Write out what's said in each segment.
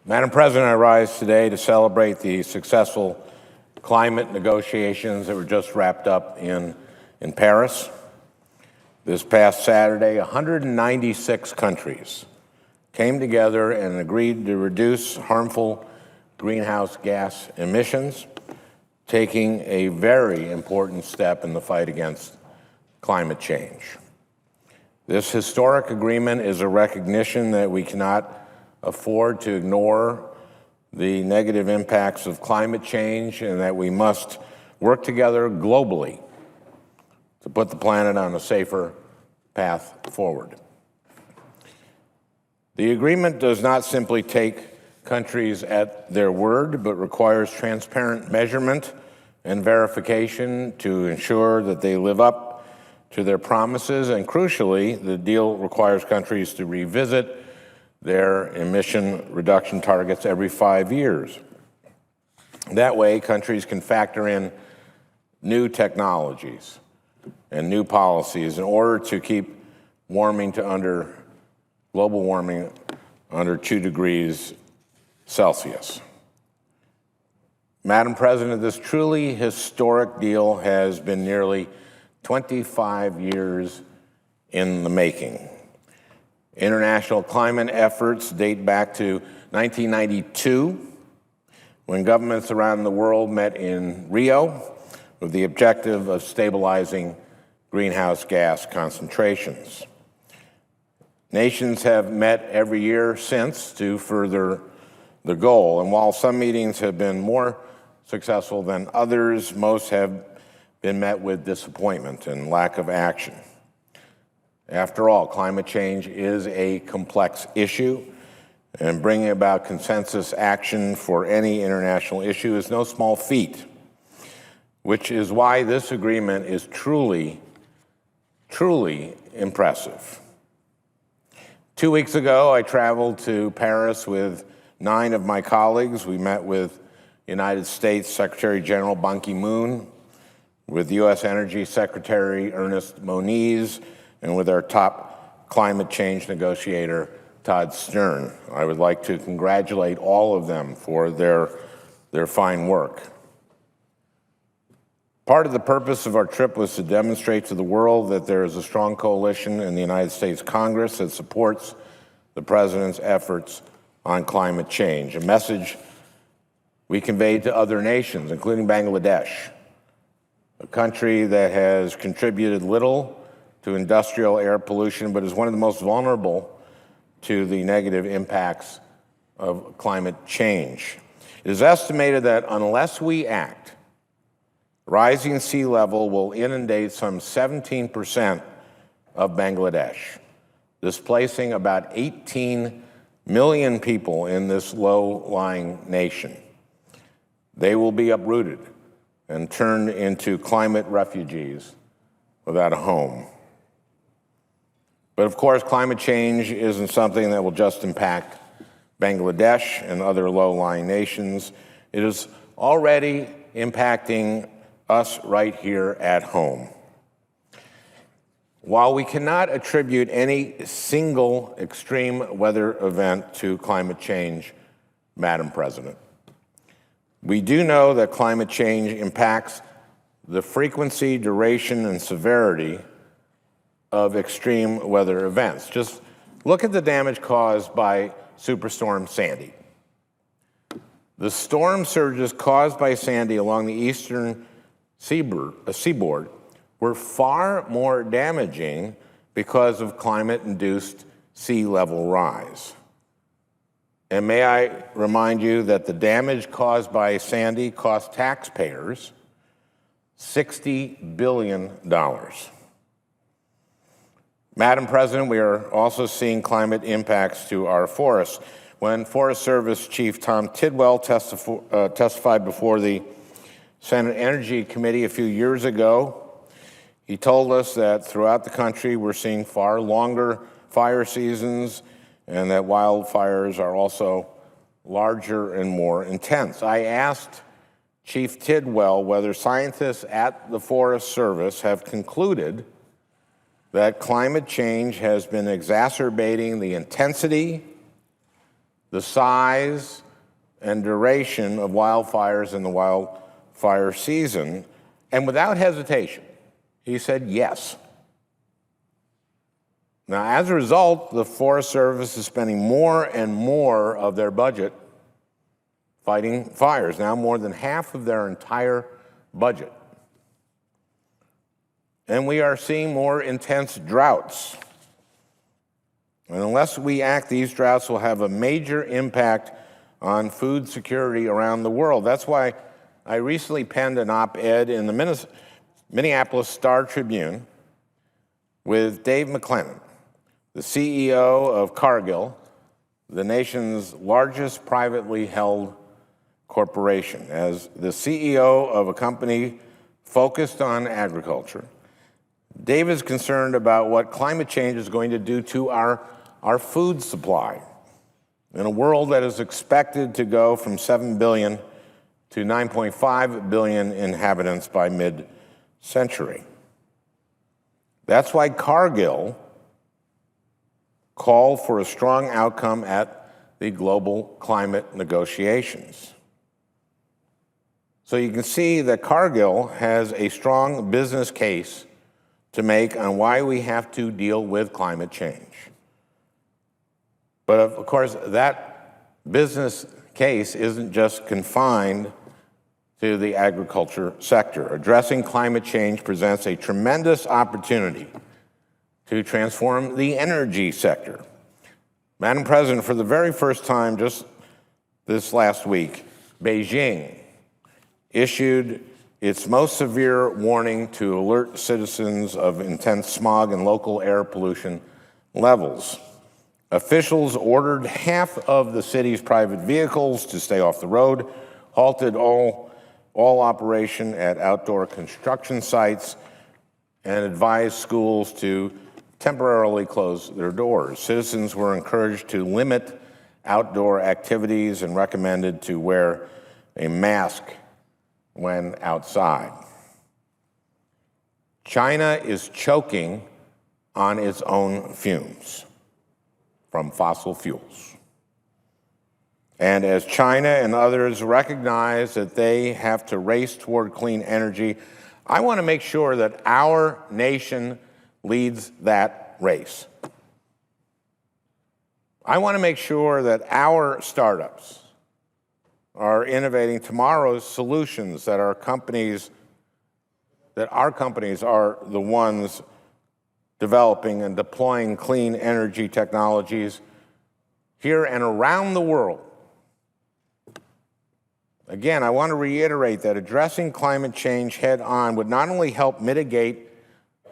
Madam President, I rise today to celebrate the successful climate negotiations that were just wrapped up in Paris. This past Saturday, 196 countries came together and agreed to reduce harmful greenhouse gas emissions, taking a very important step in the fight against climate change. This historic agreement is a recognition that we cannot afford to ignore the negative impacts of climate change and that we must work together globally to put the planet on a safer path forward. The agreement does not simply take countries at their word, but requires transparent measurement and verification to ensure that they live up to their promises. And crucially, the deal requires countries to revisit their emission reduction targets every 5 years. That way, countries can factor in new technologies and new policies in order to keep global warming under 2 degrees Celsius. Madam President, this truly historic deal has been nearly 25 years in the making. International climate efforts date back to 1992, when governments around the world met in Rio with the objective of stabilizing greenhouse gas concentrations. Nations have met every year since to further the goal, and while some meetings have been more successful than others, most have been met with disappointment and lack of action. After all, climate change is a complex issue, and bringing about consensus action for any international issue is no small feat, which is why this agreement is truly, truly impressive. 2 weeks ago, I traveled to Paris with 9 of my colleagues. We met with United States Secretary General Ban Ki-moon, with U.S. Energy Secretary Ernest Moniz, and with our top climate change negotiator, Todd Stern. I would like to congratulate all of them for their fine work. Part of the purpose of our trip was to demonstrate to the world that there is a strong coalition in the United States Congress that supports the President's efforts on climate change, a message we conveyed to other nations, including Bangladesh, a country that has contributed little to industrial air pollution, but is one of the most vulnerable to the negative impacts of climate change. It is estimated that unless we act, rising sea level will inundate some 17% of Bangladesh, displacing about 18 million people in this low-lying nation. They will be uprooted and turned into climate refugees without a home. But of course, climate change isn't something that will just impact Bangladesh and other low-lying nations. It is already impacting us right here at home. While we cannot attribute any single extreme weather event to climate change, Madam President, we do know that climate change impacts the frequency, duration, and severity of extreme weather events. Just look at the damage caused by Superstorm Sandy. The storm surges caused by Sandy along the eastern seaboard were far more damaging because of climate-induced sea level rise. And may I remind you that the damage caused by Sandy cost taxpayers $60 billion. Madam President, we are also seeing climate impacts to our forests. When Forest Service Chief Tom Tidwell testified before the Senate Energy Committee a few years ago, he told us that throughout the country we're seeing far longer fire seasons and that wildfires are also larger and more intense. I asked Chief Tidwell whether scientists at the Forest Service have concluded that climate change has been exacerbating the intensity, the size and duration of wildfires in the wildfire season, and without hesitation, he said yes. Now, as a result, the Forest Service is spending more and more of their budget fighting fires, now more than half of their entire budget. And we are seeing more intense droughts. And unless we act, these droughts will have a major impact on food security around the world. That's why I recently penned an op-ed in the Minneapolis Star-Tribune with Dave McClellan, the CEO of Cargill, the nation's largest privately held corporation. As the CEO of a company focused on agriculture, Dave is concerned about what climate change is going to do to our food supply in a world that is expected to go from 7 billion to 9.5 billion inhabitants by mid-century. That's why Cargill called for a strong outcome at the global climate negotiations. So you can see that Cargill has a strong business case to make on why we have to deal with climate change. But of course, that business case isn't just confined to the agriculture sector. Addressing climate change presents a tremendous opportunity to transform the energy sector. Madam President, for the very first time just this last week, Beijing issued its most severe warning to alert citizens of intense smog and local air pollution levels. Officials ordered half of the city's private vehicles to stay off the road, halted all operation at outdoor construction sites, and advised schools to temporarily close their doors. Citizens were encouraged to limit outdoor activities and recommended to wear a mask when outside. China is choking on its own fumes from fossil fuels. And as China and others recognize that they have to race toward clean energy, I want to make sure that our nation leads that race. I want to make sure that our startups are innovating tomorrow's solutions, that our companies are the ones developing and deploying clean energy technologies here and around the world. Again, I want to reiterate that addressing climate change head on would not only help mitigate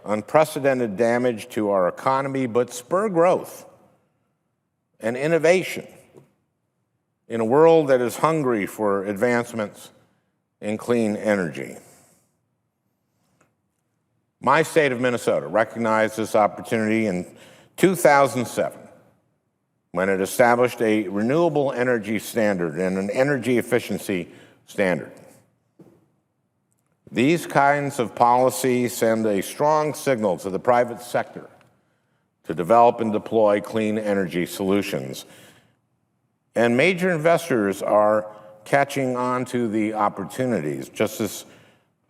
unprecedented damage to our economy, but spur growth and innovation in a world that is hungry for advancements in clean energy. My state of Minnesota recognized this opportunity in 2007 when it established a renewable energy standard and an energy efficiency standard. These kinds of policies send a strong signal to the private sector to develop and deploy clean energy solutions. And major investors are catching on to the opportunities. Just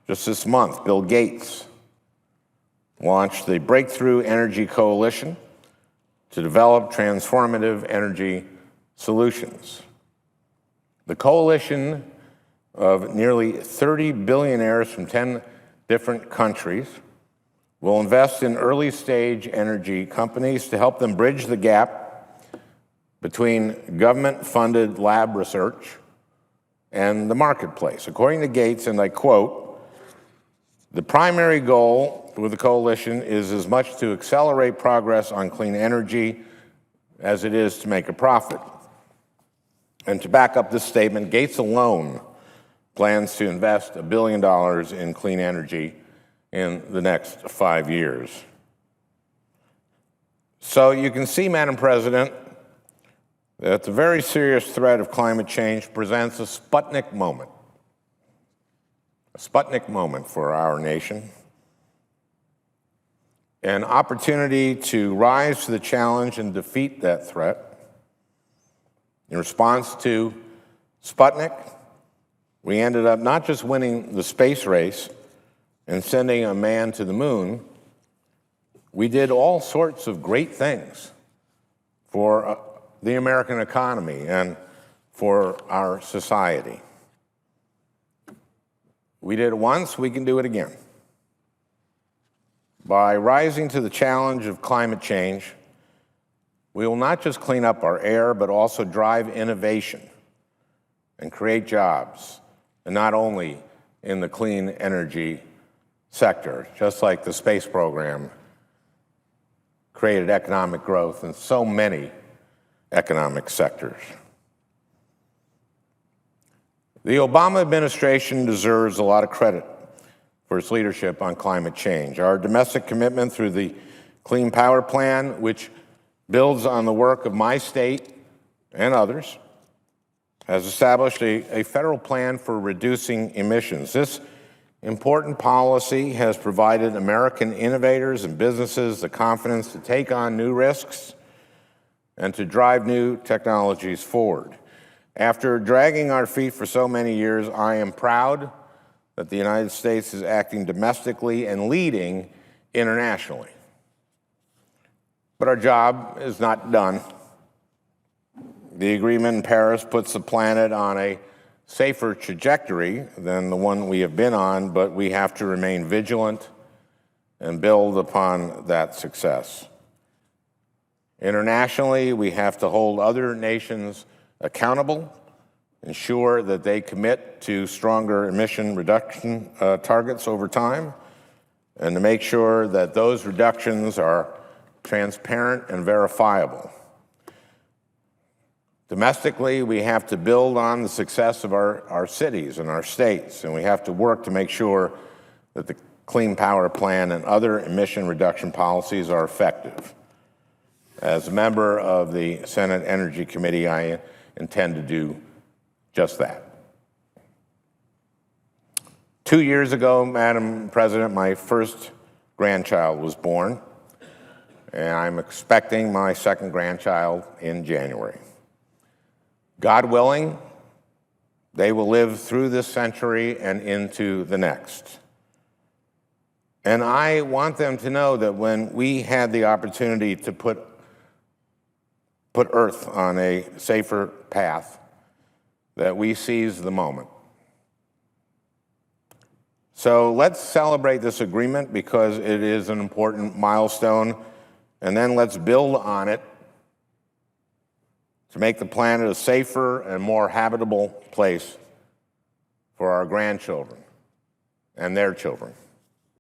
this month, Bill Gates launched the Breakthrough Energy Coalition to develop transformative energy solutions. The coalition of nearly 30 billionaires from 10 different countries will invest in early-stage energy companies to help them bridge the gap between government-funded lab research and the marketplace. According to Gates, and I quote, "The primary goal with the coalition is as much to accelerate progress on clean energy as it is to make a profit." And to back up this statement, Gates alone plans to invest $1 billion in clean energy in the next 5 years. So you can see, Madam President, that the very serious threat of climate change presents a Sputnik moment for our nation, an opportunity to rise to the challenge and defeat that threat In response to Sputnik, we ended up not just winning the space race and sending a man to the moon, we did all sorts of great things for the American economy and for our society. We did it once, we can do it again. By rising to the challenge of climate change, we will not just clean up our air, but also drive innovation and create jobs, and not only in the clean energy sector, just like the space program created economic growth in so many economic sectors. The Obama administration deserves a lot of credit for its leadership on climate change. Our domestic commitment through the Clean Power Plan, which builds on the work of my state and others, has established a federal plan for reducing emissions. This important policy has provided American innovators and businesses the confidence to take on new risks and to drive new technologies forward. After dragging our feet for so many years, I am proud that the United States is acting domestically and leading internationally. But our job is not done. The agreement in Paris puts the planet on a safer trajectory than the one we have been on, but we have to remain vigilant and build upon that success. Internationally, we have to hold other nations accountable, ensure that they commit to stronger emission reduction targets over time, and to make sure that those reductions are transparent and verifiable. Domestically, we have to build on the success of our cities and our states, and we have to work to make sure that the Clean Power Plan and other emission reduction policies are effective. As a member of the Senate Energy Committee, I intend to do just that. 2 years ago, Madam President, my first grandchild was born, and I'm expecting my second grandchild in January. God willing, they will live through this century and into the next. And I want them to know that when we had the opportunity to put Earth on a safer path, that we seized the moment. So let's celebrate this agreement because it is an important milestone, and then let's build on it to make the planet a safer and more habitable place for our grandchildren and their children.